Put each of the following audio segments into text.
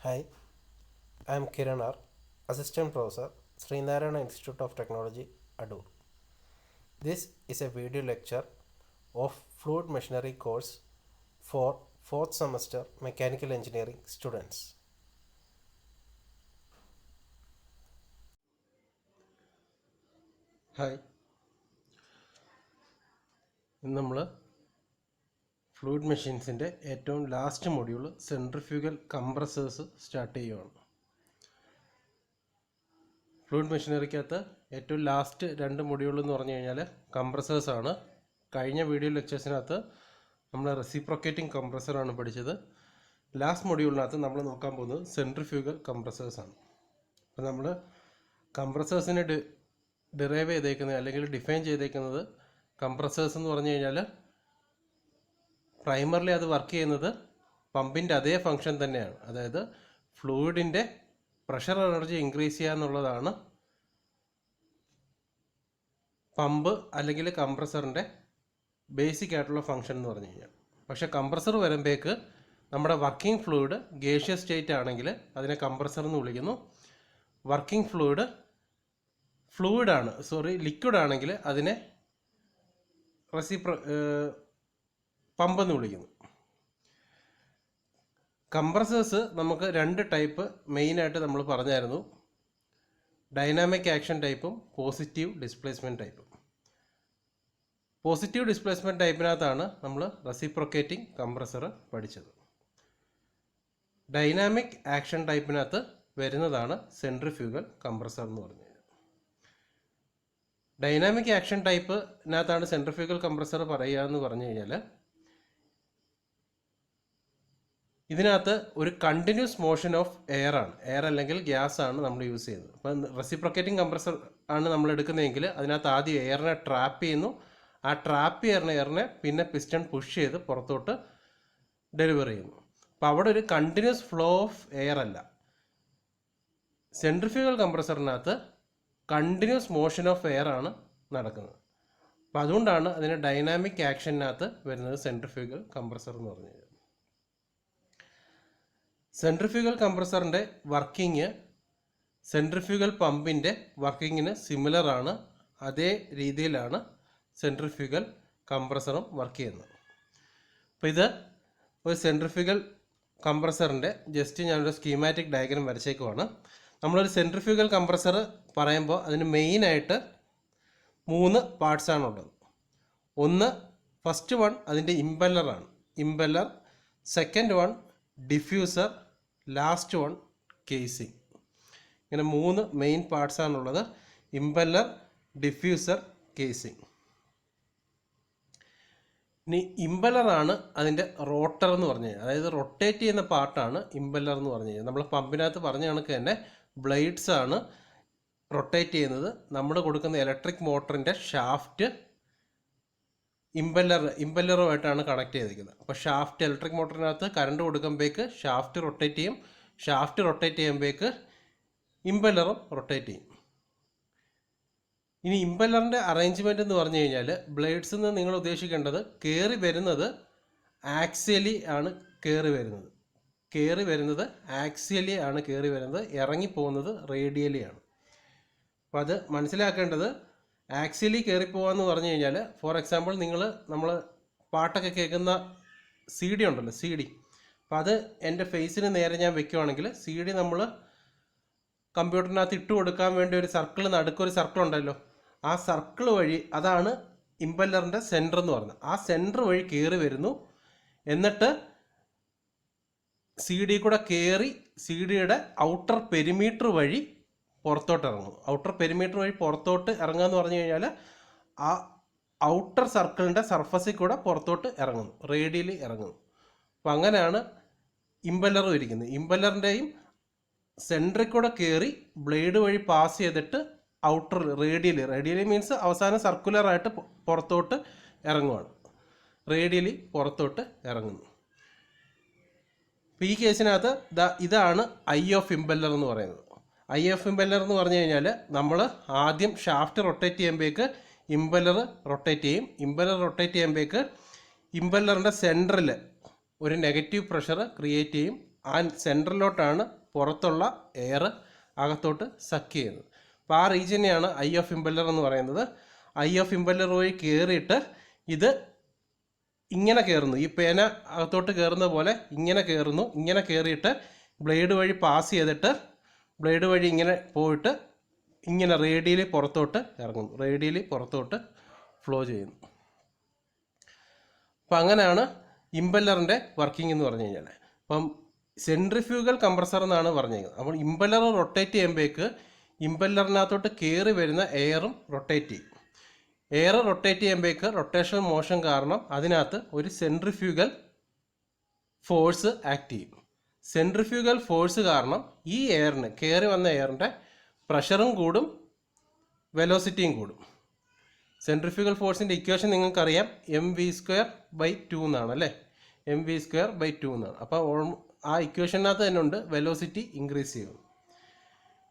Hi, I am Kiran R, Assistant Professor, Srinarayana Institute of Technology, Adur. This is a video lecture of Fluid Machinery course for 4th semester Mechanical Engineering students. Hi, ഇന്ന് നമ്മൾ fluid മെഷീൻസിൻ്റെ ഏറ്റവും last module centrifugal compressors start ചെയ്യുകയാണ്. Fluid മെഷീനറിക്കകത്ത് ഏറ്റവും last രണ്ട് module എന്ന് പറഞ്ഞു കഴിഞ്ഞാൽ കംപ്രസേഴ്സാണ്. കഴിഞ്ഞ വീഡിയോ ലെക്ചേഴ്സിനകത്ത് നമ്മൾ റെസിപ്രോക്കേറ്റിംഗ് കംപ്രസറാണ് പഠിച്ചത്. ലാസ്റ്റ് മൊഡ്യൂളിനകത്ത് നമ്മൾ നോക്കാൻ പോകുന്നത് സെൻട്രിഫ്യൂഗൽ കംപ്രസേഴ്സാണ്. അപ്പോൾ നമ്മൾ കംപ്രസേഴ്സിനെ ഡിറൈവ് ചെയ്തേക്കുന്നത് അല്ലെങ്കിൽ ഡിഫൈൻ ചെയ്തേക്കുന്നത് കംപ്രസേഴ്സ് എന്ന് പറഞ്ഞു കഴിഞ്ഞാൽ പ്രൈമറിലി അത് വർക്ക് ചെയ്യുന്നത് പമ്പിൻ്റെ അതേ ഫങ്ഷൻ തന്നെയാണ്. അതായത് ഫ്ലൂയിഡിൻ്റെ പ്രഷർ എനർജി ഇൻക്രീസ് ചെയ്യുക എന്നുള്ളതാണ് പമ്പ് അല്ലെങ്കിൽ കംപ്രസറിൻ്റെ ബേസിക് ആയിട്ടുള്ള ഫങ്ഷൻ എന്ന് പറഞ്ഞു കഴിഞ്ഞാൽ. പക്ഷേ കംപ്രസർ വരുമ്പോഴേക്ക് നമ്മുടെ വർക്കിംഗ് ഫ്ലൂയിഡ് ഗേഷ്യസ് സ്റ്റേറ്റ് ആണെങ്കിൽ അതിനെ കംപ്രസർ എന്ന് വിളിക്കുന്നു. വർക്കിംഗ് ലിക്വിഡ് ആണെങ്കിൽ അതിനെ പമ്പ് എന്ന് വിളിക്കുന്നു. കംപ്രസേഴ്സ് നമുക്ക് രണ്ട് ടൈപ്പ് മെയിനായിട്ട് നമ്മൾ പറഞ്ഞായിരുന്നു. ഡൈനാമിക് ആക്ഷൻ ടൈപ്പും പോസിറ്റീവ് ഡിസ്പ്ലേസ്മെൻറ്റ് ടൈപ്പും. പോസിറ്റീവ് ഡിസ്പ്ലേസ്മെൻറ്റ് ടൈപ്പിനകത്താണ് നമ്മൾ റെസിപ്രോക്കേറ്റിംഗ് കംപ്രസർ പഠിച്ചത്. ഡൈനാമിക് ആക്ഷൻ ടൈപ്പിനകത്ത് വരുന്നതാണ് സെൻട്രിഫ്യൂഗൽ കംപ്രസർ എന്ന് പറഞ്ഞത്. ഡൈനാമിക് ആക്ഷൻ ടൈപ്പിനകത്താണ് സെൻട്രിഫ്യൂഗൽ കംപ്രസർ പറയുക എന്ന് പറഞ്ഞു കഴിഞ്ഞാൽ ഇതിനകത്ത് ഒരു കണ്ടിന്യൂസ് മോഷൻ ഓഫ് എയർ അല്ലെങ്കിൽ ഗ്യാസ് ആണ് നമ്മൾ യൂസ് ചെയ്യുന്നത്. അപ്പം റെസിപ്രോക്കേറ്റിംഗ് കംപ്രസർ ആണ് നമ്മൾ എടുക്കുന്നതെങ്കിൽ അതിനകത്ത് ആദ്യം എയറിനെ ട്രാപ്പ് ചെയ്യുന്നു. ആ ട്രാപ്പ് ചെയ്യുന്ന എയറിനെ പിന്നെ പിസ്റ്റൺ പുഷ് ചെയ്ത് പുറത്തോട്ട് ഡെലിവർ ചെയ്യുന്നു. അപ്പം അവിടെ ഒരു കണ്ടിന്യൂസ് ഫ്ലോ ഓഫ് എയർ അല്ല. സെൻട്രിഫ്യൂഗൽ കംപ്രസറിനകത്ത് കണ്ടിന്യൂസ് മോഷൻ ഓഫ് എയർ ആണ് നടക്കുന്നത്. അപ്പം അതുകൊണ്ടാണ് അതിന് ഡൈനാമിക് ആക്ഷനകത്ത് വരുന്നത് സെൻട്രിഫ്യൂഗൽ കംപ്രസർ എന്ന് പറഞ്ഞു കഴിഞ്ഞാൽ. സെൻട്രിഫ്യൂഗൽ കംപ്രസറിൻ്റെ വർക്കിംഗ് സെൻട്രിഫ്യൂഗൽ പമ്പിൻ്റെ വർക്കിങ്ങിന് സിമിലർ ആണ്. അതേ രീതിയിലാണ് സെൻട്രിഫ്യൂഗൽ കംപ്രസറും വർക്ക് ചെയ്യുന്നത്. അപ്പോൾ ഇത് ഒരു സെൻട്രിഫ്യൂഗൽ കംപ്രസറിൻ്റെ ജസ്റ്റ് ഞാനൊരു സ്കീമാറ്റിക് ഡയഗ്രം വരച്ചേക്കുവാണ്. നമ്മളൊരു സെൻട്രിഫ്യൂഗൽ കംപ്രസർ പറയുമ്പോൾ അതിന് മെയിനായിട്ട് 3 പാർട്സാണുള്ളത്. ഒന്ന്, ഫസ്റ്റ് വൺ അതിൻ്റെ ഇമ്പല്ലറാണ്. Impeller, second one diffuser, last one casing. ഇങ്ങനെ 3 മെയിൻ പാർട്സാണുള്ളത്. Impeller, diffuser, casing. ഇനി ഇമ്പല്ലറാണ് അതിൻ്റെ റോട്ടർ എന്ന് പറഞ്ഞു കഴിഞ്ഞാൽ, അതായത് റൊട്ടേറ്റ് ചെയ്യുന്ന പാർട്ടാണ് ഇമ്പല്ലർ എന്ന് പറഞ്ഞു കഴിഞ്ഞാൽ. നമ്മൾ പമ്പിനകത്ത് പറഞ്ഞ കണക്ക് തന്നെ ബ്ലേഡ്സ് ആണ് റൊട്ടേറ്റ് ചെയ്യുന്നത്. നമ്മൾ കൊടുക്കുന്ന ഇലക്ട്രിക് മോട്ടറിൻ്റെ ഷാഫ്റ്റ് ഇമ്പല്ലറുമായിട്ടാണ് കണക്ട് ചെയ്തിരിക്കുന്നത്. അപ്പോൾ ഷാഫ്റ്റ് ഇലക്ട്രിക് മോട്ടറിനകത്ത് കറണ്ട് കൊടുക്കുമ്പോഴേക്ക് ഷാഫ്റ്റ് റൊട്ടേറ്റ് ചെയ്യും. ഷാഫ്റ്റ് റൊട്ടേറ്റ് ചെയ്യുമ്പോഴേക്ക് ഇമ്പല്ലറും റൊട്ടേറ്റ് ചെയ്യും. ഇനി ഇമ്പല്ലറിൻ്റെ അറേഞ്ച്മെൻറ്റ് എന്ന് പറഞ്ഞു കഴിഞ്ഞാൽ ബ്ലേഡ്സിൽ നിന്ന് നിങ്ങൾ ഉദ്ദേശിക്കേണ്ടത് കയറി വരുന്നത് ആക്സിയലി ആണ് കയറി വരുന്നത് ആക്സിയലി ആണ് കയറി വരുന്നത്, ഇറങ്ങിപ്പോകുന്നത് റേഡിയലി ആണ്. അപ്പോൾ അത് മനസ്സിലാക്കേണ്ടത് ആക്സിയലി കയറിപ്പോകാമെന്ന് പറഞ്ഞു കഴിഞ്ഞാൽ, ഫോർ എക്സാമ്പിൾ നമ്മൾ പാട്ടൊക്കെ കേൾക്കുന്ന CD ഉണ്ടല്ലോ, CD. അപ്പോൾ അത് എൻ്റെ ഫേസിന് നേരെ ഞാൻ വെക്കുവാണെങ്കിൽ CD നമ്മൾ കമ്പ്യൂട്ടറിനകത്ത് ഇട്ട് കൊടുക്കാൻ വേണ്ടി ഒരു സർക്കിൾ, നടുക്കൊരു സർക്കിൾ ഉണ്ടല്ലോ, ആ സർക്കിൾ വഴി, അതാണ് ഇമ്പല്ലറിൻ്റെ സെൻറ്റർ എന്ന് പറഞ്ഞത്. ആ സെൻറ്റർ വഴി കയറി വരുന്നു. എന്നിട്ട് CD കൂടെ കയറി CD-യുടെ ഔട്ടർ പെരിമീറ്റർ വഴി പുറത്തോട്ട് ഇറങ്ങുന്നു. ഔട്ടർ പെരിമീറ്റർ വഴി പുറത്തോട്ട് ഇറങ്ങുക എന്ന് പറഞ്ഞു കഴിഞ്ഞാൽ ആ ഔട്ടർ സർക്കിളിൻ്റെ സർഫസിൽ കൂടെ പുറത്തോട്ട് ഇറങ്ങുന്നു, റേഡിയലി ഇറങ്ങുന്നു. അപ്പം അങ്ങനെയാണ് ഇമ്പല്ലറും ഇരിക്കുന്നത്. ഇമ്പല്ലറിൻ്റെയും സെൻറ്ററിൽ കൂടെ കയറി ബ്ലേഡ് വഴി പാസ് ചെയ്തിട്ട് ഔട്ടർ റേഡിയലി മീൻസ് അവസാനം സർക്കുലറായിട്ട് പുറത്തോട്ട് ഇറങ്ങുവാണ്. റേഡിയലി പുറത്തോട്ട് ഇറങ്ങുന്നു. അപ്പോൾ ഈ കേസിനകത്ത് ഇതാണ് ഐ ഓഫ് ഇമ്പല്ലർ എന്ന് പറയുന്നത്. ഐ ഓഫ് ഇമ്പല്ലർ എന്ന് പറഞ്ഞു കഴിഞ്ഞാൽ നമ്മൾ ആദ്യം ഷാഫ്റ്റ് റൊട്ടേറ്റ് ചെയ്യുമ്പോഴേക്ക് ഇമ്പല്ലർ റൊട്ടേറ്റ് ചെയ്യും. ഇമ്പല്ലർ റൊട്ടേറ്റ് ചെയ്യുമ്പോഴേക്ക് ഇമ്പല്ലറിൻ്റെ സെൻറ്ററിൽ ഒരു നെഗറ്റീവ് പ്രഷർ ക്രിയേറ്റ് ചെയ്യും. ആ സെൻറ്ററിലോട്ടാണ് പുറത്തുള്ള എയർ അകത്തോട്ട് സക്ക് ചെയ്യുന്നത്. അപ്പോൾ ആ റീജിയനെയാണ് ഐ ഓഫ് ഇമ്പല്ലർ എന്ന് പറയുന്നത്. ഐ ഓഫ് ഇമ്പല്ലർ വഴി കയറിയിട്ട് ഇത് ഇങ്ങനെ കയറുന്നു. ഈ പേന അകത്തോട്ട് കയറുന്ന പോലെ ഇങ്ങനെ കയറുന്നു. ഇങ്ങനെ കയറിയിട്ട് ബ്ലേഡ് വഴി പാസ് ചെയ്തിട്ട് ബ്ലേഡ് വഴി ഇങ്ങനെ പോയിട്ട് ഇങ്ങനെ റേഡിയലി പുറത്തോട്ട് ഇറങ്ങുന്നു. റേഡിയലി പുറത്തോട്ട് ഫ്ലോ ചെയ്യുന്നു. അപ്പം അങ്ങനെയാണ് ഇമ്പല്ലറിൻ്റെ വർക്കിംഗ് എന്ന് പറഞ്ഞു കഴിഞ്ഞാൽ. അപ്പം സെൻട്രിഫ്യൂഗൽ കംപ്രസർ എന്നാണ് പറഞ്ഞിരിക്കുന്നത്. അപ്പോൾ ഇമ്പല്ലർ റൊട്ടേറ്റ് ചെയ്യുമ്പോഴേക്ക് ഇമ്പല്ലറിനകത്തോട്ട് കയറി വരുന്ന എയറും റൊട്ടേറ്റ് ചെയ്യും. എയർ റൊട്ടേറ്റ് ചെയ്യുമ്പോഴേക്ക് റൊട്ടേഷൻ മോഷൻ കാരണം അതിനകത്ത് ഒരു സെൻട്രിഫ്യൂഗൽ ഫോഴ്സ് ആക്ട് ചെയ്യും. സെൻട്രിഫ്യൂഗൽ ഫോഴ്സ് കാരണം ഈ എയറിന് കയറി വന്ന എയറിൻ്റെ പ്രഷറും കൂടും, വെലോസിറ്റിയും കൂടും. സെൻട്രിഫ്യൂഗൽ ഫോഴ്സിൻ്റെ ഇക്വേഷൻ നിങ്ങൾക്കറിയാം, mv²/2 എന്നാണ് അല്ലേ. mv²/2 എന്നാണ്. അപ്പോൾ ആ ഇക്വേഷനകത്ത് തന്നെ ഉണ്ട് വെലോസിറ്റി ഇൻക്രീസ് ചെയ്യും.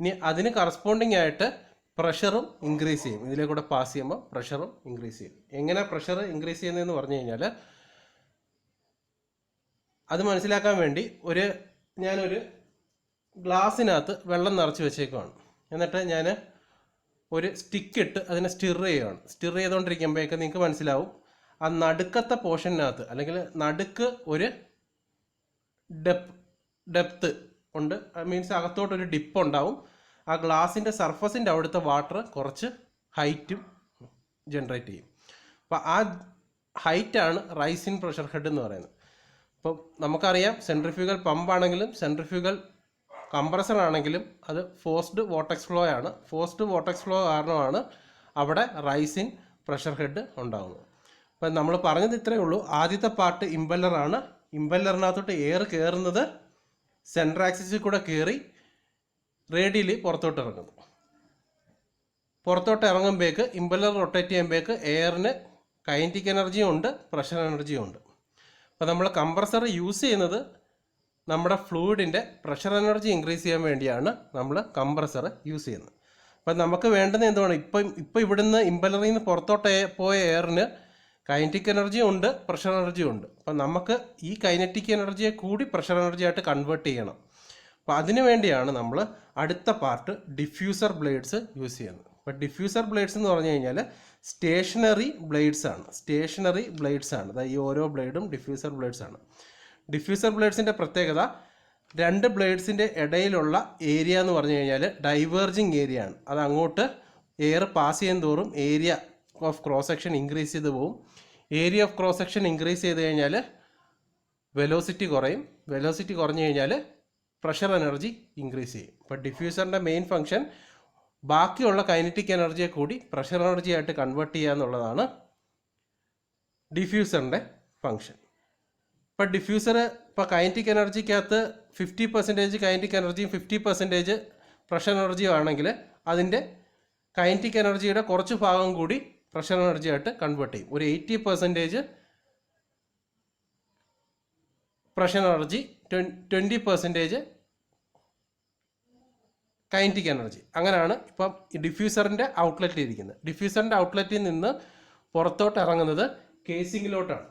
ഇനി അതിന് കറസ്പോണ്ടിങ് ആയിട്ട് പ്രഷറും ഇൻക്രീസ് ചെയ്യും. ഇതിലെ കൂടെ പാസ് ചെയ്യുമ്പോൾ പ്രഷറും ഇൻക്രീസ് ചെയ്യും. എങ്ങനെ പ്രഷർ ഇൻക്രീസ് ചെയ്യുന്നതെന്ന് പറഞ്ഞു കഴിഞ്ഞാൽ അത് മനസ്സിലാക്കാൻ വേണ്ടി ഞാനൊരു ഗ്ലാസ്സിനകത്ത് വെള്ളം നിറച്ച് വെച്ചേക്കുവാണ്. എന്നിട്ട് ഞാൻ ഒരു സ്റ്റിക്ക് ഇട്ട് അതിനെ സ്റ്റിർ ചെയ്യുകയാണ്. സ്റ്റിർ ചെയ്തുകൊണ്ടിരിക്കുമ്പോഴേക്ക് നിങ്ങൾക്ക് മനസ്സിലാവും ആ നടുക്കത്തെ പോർഷനകത്ത് അല്ലെങ്കിൽ നടുക്ക് ഒരു ഡെപ്ത് ഉണ്ട്. മീൻസ് അകത്തോട്ടൊരു ഡിപ്പ് ഉണ്ടാവും. ആ ഗ്ലാസിൻ്റെ സർഫസിൻ്റെ അവിടുത്തെ വാട്ടർ കുറച്ച് ഹൈറ്റും ജനറേറ്റ് ചെയ്യും. അപ്പോൾ ആ ഹൈറ്റാണ് റൈസ് ഇൻ പ്രഷർ ഹെഡ് എന്ന് പറയുന്നത്. അപ്പോൾ നമുക്കറിയാം സെൻട്രിഫ്യൂഗൽ പമ്പാണെങ്കിലും സെൻട്രിഫ്യൂഗൽ കംപ്രസർ ആണെങ്കിലും അത് ഫോഴ്സ്ഡ് വോർട്ടെക്സ് ഫ്ലോ ആണ്. ഫോഴ്സ്ഡ് വോർട്ടെക്സ് ഫ്ലോ കാരണമാണ് അവിടെ റൈസ് ഇൻ പ്രഷർ ഹെഡ് ഉണ്ടാകുന്നത്. അപ്പം നമ്മൾ പറഞ്ഞത് ഇത്രയേ ഉള്ളൂ. ആദ്യത്തെ പാർട്ട് ഇമ്പല്ലറാണ്. ഇമ്പല്ലറിനകത്തോട്ട് എയർ കയറുന്നത് സെൻട്രൽ ആക്സിസിൽ കൂടെ കയറി റേഡിയലി പുറത്തോട്ട് ഇറങ്ങുന്നു. പുറത്തോട്ട് ഇറങ്ങുമ്പോഴേക്ക് ഇമ്പല്ലർ റൊട്ടേറ്റ് ചെയ്യുമ്പോഴേക്ക് എയറിന് കൈനറ്റിക് എനർജിയും ഉണ്ട്, പ്രഷർ എനർജിയും ഉണ്ട്. അപ്പോൾ നമ്മൾ കംപ്രസർ യൂസ് ചെയ്യുന്നത് നമ്മുടെ ഫ്ലൂയിഡിൻ്റെ പ്രഷർ എനർജി ഇൻക്രീസ് ചെയ്യാൻ വേണ്ടിയാണ് നമ്മൾ കംപ്രസർ യൂസ് ചെയ്യുന്നത്. അപ്പം നമുക്ക് വേണ്ടുന്നത് എന്താണ്, ഇപ്പം ഇവിടുന്ന് ഇമ്പല്ലറിൽ നിന്ന് പുറത്തോട്ട് പോയ എയറിന് കൈനറ്റിക് എനർജിയും ഉണ്ട്, പ്രഷർ എനർജിയും ഉണ്ട്. അപ്പം നമുക്ക് ഈ കൈനറ്റിക് എനർജിയെ കൂടി പ്രഷർ എനർജി ആയിട്ട് കൺവേർട്ട് ചെയ്യണം. അപ്പോൾ അതിനു വേണ്ടിയാണ് നമ്മൾ അടുത്ത പാർട്ട് ഡിഫ്യൂസർ ബ്ലേഡ്സ് യൂസ് ചെയ്യുന്നത്. അപ്പോൾ ഡിഫ്യൂസർ ബ്ലേഡ്സ് എന്ന് പറഞ്ഞു കഴിഞ്ഞാൽ സ്റ്റേഷനറി ബ്ലേഡ്സ് ആണ്. സ്റ്റേഷനറി ബ്ലേഡ്സ് ആണ്. അതായത് ഈ ഓരോ ബ്ലേഡും ഡിഫ്യൂസർ ബ്ലേഡ്സ് ആണ്. ഡിഫ്യൂസർ ബ്ലേഡ്സിൻ്റെ പ്രത്യേകത, രണ്ട് ബ്ലേഡ്സിൻ്റെ ഇടയിലുള്ള ഏരിയ എന്ന് പറഞ്ഞു കഴിഞ്ഞാൽ ഡൈവേർജിങ് ഏരിയ ആണ്. അത് അങ്ങോട്ട് എയർ പാസ് ചെയ്യും തോറും area of cross section increase ചെയ്ത് പോകും. Area of cross section increase ചെയ്ത് കഴിഞ്ഞാൽ വെലോസിറ്റി കുറയും. വെലോസിറ്റി കുറഞ്ഞു കഴിഞ്ഞാൽ പ്രഷർ എനർജി ഇൻക്രീസ് ചെയ്യും. അപ്പോൾ ഡിഫ്യൂസറിൻ്റെ മെയിൻ ഫംഗ്ഷൻ ബാക്കിയുള്ള കൈനറ്റിക് എനർജിയെ കൂടി പ്രഷർ എനർജി ആയിട്ട് കൺവേർട്ട് ചെയ്യുക എന്നുള്ളതാണ് ഡിഫ്യൂസറിൻ്റെ ഫംഗ്ഷൻ. ഇപ്പോൾ ഡിഫ്യൂസർ ഇപ്പോൾ കൈനറ്റിക് എനർജിക്കകത്ത് 50% കൈനറ്റിക് എനർജിയും 50% പ്രഷർ എനർജിയും ആണെങ്കിൽ അതിൻ്റെ കൈനറ്റിക് എനർജിയുടെ കുറച്ച് ഭാഗം കൂടി പ്രഷർ എനർജി ആയിട്ട് കൺവേർട്ട് ചെയ്യും. ഒരു 80% പ്രഷർ എനർജി, 20% കൈനറ്റിക് എനർജി. അങ്ങനെയാണ് ഇപ്പം ഈ ഡിഫ്യൂസറിൻ്റെ ഔട്ട്ലെറ്റിൽ ഇരിക്കുന്നത്. ഡിഫ്യൂസറിൻ്റെ ഔട്ട്ലെറ്റിൽ നിന്ന് പുറത്തോട്ട് ഇറങ്ങുന്നത് കേസിങ്ങിലോട്ടാണ്.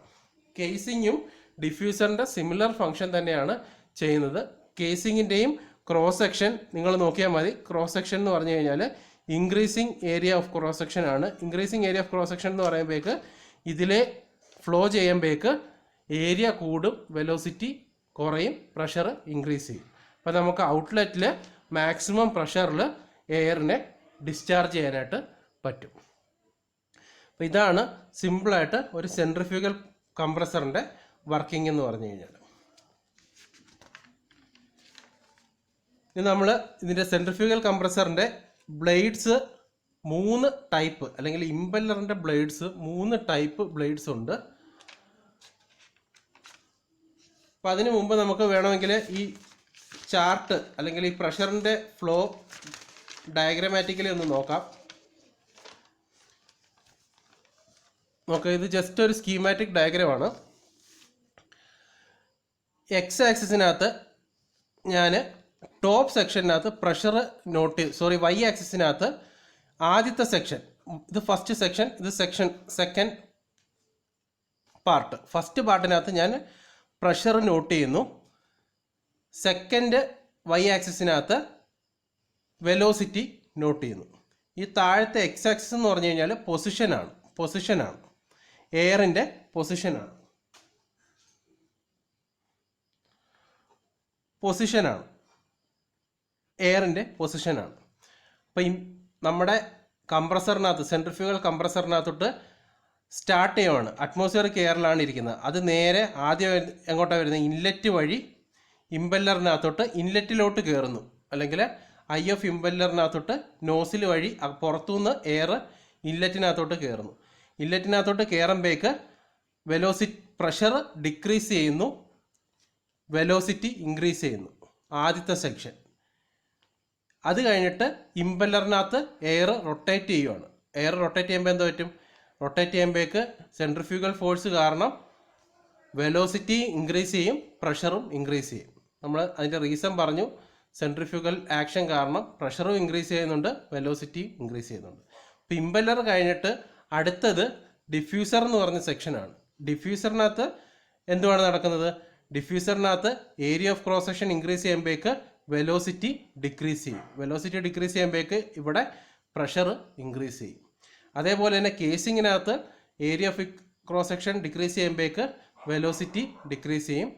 കേസിങ്ങും ഡിഫ്യൂസറിൻ്റെ സിമിലർ ഫംഗ്ഷൻ തന്നെയാണ് ചെയ്യുന്നത്. കേസിങ്ങിൻ്റെയും ക്രോസ് സെക്ഷൻ നിങ്ങൾ നോക്കിയാൽ മതി. ക്രോസ് സെക്ഷൻ എന്ന് പറഞ്ഞു കഴിഞ്ഞാൽ increasing area of cross section ആണ്. Increasing area of cross section എന്ന് പറയുമ്പോഴേക്ക് ഇതിലെ ഫ്ലോ ചെയ്യുമ്പോഴേക്ക് ഏരിയ കൂടും, വെലോസിറ്റി കുറയും, പ്രഷർ ഇൻക്രീസ് ചെയ്യും. അപ്പോൾ നമുക്ക് ഔട്ട്ലെറ്റിൽ മാക്സിമം പ്രഷറിൽ എയറിനെ ഡിസ്ചാർജ് ചെയ്യാനായിട്ട് പറ്റും. അപ്പോൾ ഇതാണ് സിമ്പിളായിട്ട് ഒരു സെൻട്രിഫ്യൂഗൽ കംപ്രസറിൻ്റെ വർക്കിംഗ് എന്ന് പറഞ്ഞു കഴിഞ്ഞാൽ. ഇനി നമ്മൾ ഇതിൻ്റെ സെൻട്രിഫ്യൂഗൽ കംപ്രസറിൻ്റെ ബ്ലേഡ്സ് 3 ടൈപ്പ്, അല്ലെങ്കിൽ ഇമ്പല്ലറിൻ്റെ ബ്ലേഡ്സ് 3 ടൈപ്പ് ബ്ലേഡ്സ് ഉണ്ട്. അപ്പം അതിനു മുമ്പ് നമുക്ക് വേണമെങ്കിൽ ഈ ചാർട്ട് അല്ലെങ്കിൽ ഈ പ്രഷറിൻ്റെ ഫ്ലോ ഡയഗ്രമാറ്റിക്കലി ഒന്ന് നോക്കാം. ഇത് ജസ്റ്റ് ഒരു സ്കീമാറ്റിക് ഡയഗ്രമാണ്. എക്സ് ആക്സിസിനകത്ത് ഞാൻ ടോപ്പ് സെക്ഷനകത്ത് പ്രഷർ വൈ ആക്സിസിനകത്ത് ആദ്യത്തെ സെക്ഷൻ, ഇത് ഫസ്റ്റ് സെക്ഷൻ, ഇത് സെക്കൻഡ് പാർട്ട്. ഫസ്റ്റ് പാർട്ടിനകത്ത് ഞാൻ പ്രഷർ നോട്ട് ചെയ്യുന്നു. സെക്കൻഡ് വൈ ആക്സിസിനകത്ത് വെലോസിറ്റി നോട്ട് ചെയ്യുന്നു. ഈ താഴത്തെ എക്സ് ആക്സിസ് എന്ന് പറഞ്ഞു കഴിഞ്ഞാൽ പൊസിഷനാണ് എയറിൻ്റെ പൊസിഷനാണ്. എയറിൻ്റെ പൊസിഷനാണ്. അപ്പം നമ്മുടെ കംപ്രസറിനകത്ത് സെൻട്രിഫ്യൂഗൽ കംപ്രസറിനകത്തോട്ട് സ്റ്റാർട്ട് ചെയ്യുവാണ്. അറ്റ്മോസ്ഫിയറിക് എയറിലാണ് ഇരിക്കുന്നത്. അത് നേരെ ആദ്യം എങ്ങോട്ടാണ് വരുന്നത്? ഇൻലെറ്റ് വഴി ഇമ്പല്ലറിനകത്തോട്ട് ഇൻലെറ്റിലോട്ട് കയറുന്നു, അല്ലെങ്കിൽ ഐ ഓഫ് ഇമ്പല്ലറിനകത്തോട്ട് നോസിൽ വഴി പുറത്തുനിന്ന് എയർ ഇൻലെറ്റിനകത്തോട്ട് കയറുന്നു. ഇൻലെറ്റിനകത്തോട്ട് കയറുമ്പോഴേക്ക് പ്രഷർ ഡിക്രീസ് ചെയ്യുന്നു, വെലോസിറ്റി ഇൻക്രീസ് ചെയ്യുന്നു. ആദ്യത്തെ സെക്ഷൻ. അത് കഴിഞ്ഞിട്ട് ഇമ്പല്ലറിനകത്ത് എയർ റൊട്ടേറ്റ് ചെയ്യുവാണ്. എയർ റൊട്ടേറ്റ് ചെയ്യുമ്പോൾ എന്താ പറ്റും? റൊട്ടേറ്റ് ചെയ്യുമ്പോഴേക്ക് സെൻട്രിഫ്യൂഗൽ ഫോഴ്സ് കാരണം വെലോസിറ്റി ഇൻക്രീസ് ചെയ്യും, പ്രഷറും ഇൻക്രീസ് ചെയ്യും. നമ്മൾ അതിൻ്റെ റീസൺ പറഞ്ഞു. സെൻട്രിഫ്യൂഗൽ ആക്ഷൻ കാരണം പ്രഷറും ഇൻക്രീസ് ചെയ്യുന്നുണ്ട്, വെലോസിറ്റിയും ഇൻക്രീസ് ചെയ്യുന്നുണ്ട്. ഇപ്പോൾ ഇമ്പല്ലർ കഴിഞ്ഞിട്ട് അടുത്തത് ഡിഫ്യൂസർ എന്ന് പറഞ്ഞ സെക്ഷനാണ്. ഡിഫ്യൂസറിനകത്ത് എന്തുവാണ് നടക്കുന്നത്? ഡിഫ്യൂസറിനകത്ത് area of cross section increase ചെയ്യുമ്പോഴേക്ക് വെലോസിറ്റി ഡിക്രീസ് ചെയ്യും. വെലോസിറ്റി ഡിക്രീസ് ചെയ്യുമ്പോഴേക്ക് ഇവിടെ പ്രഷർ ഇൻക്രീസ് ചെയ്യും. അതേപോലെ തന്നെ കേസിങ്ങിനകത്ത് area of cross section decrease ചെയ്യുമ്പോഴേക്ക് വെലോസിറ്റി ഡിക്രീസ് ചെയ്യും,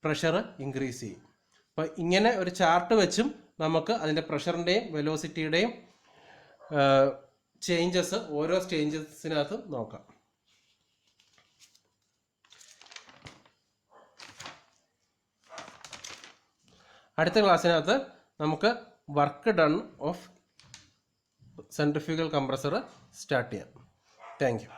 പ്രഷർ ഇൻക്രീസ് ചെയ്യും. അപ്പോൾ ഇങ്ങനെ ഒരു ചാർട്ട് വെച്ചും നമുക്ക് അതിൻ്റെ പ്രഷറിൻ്റെയും വെലോസിറ്റിയുടെയും ചേഞ്ചസ് ഓരോ സ്റ്റേജസിനകത്ത് നോക്കാം. അടുത്ത ക്ലാസ്സിനകത്ത് നമുക്ക് work done of centrifugal compressor start ചെയ്യാം. Thank U.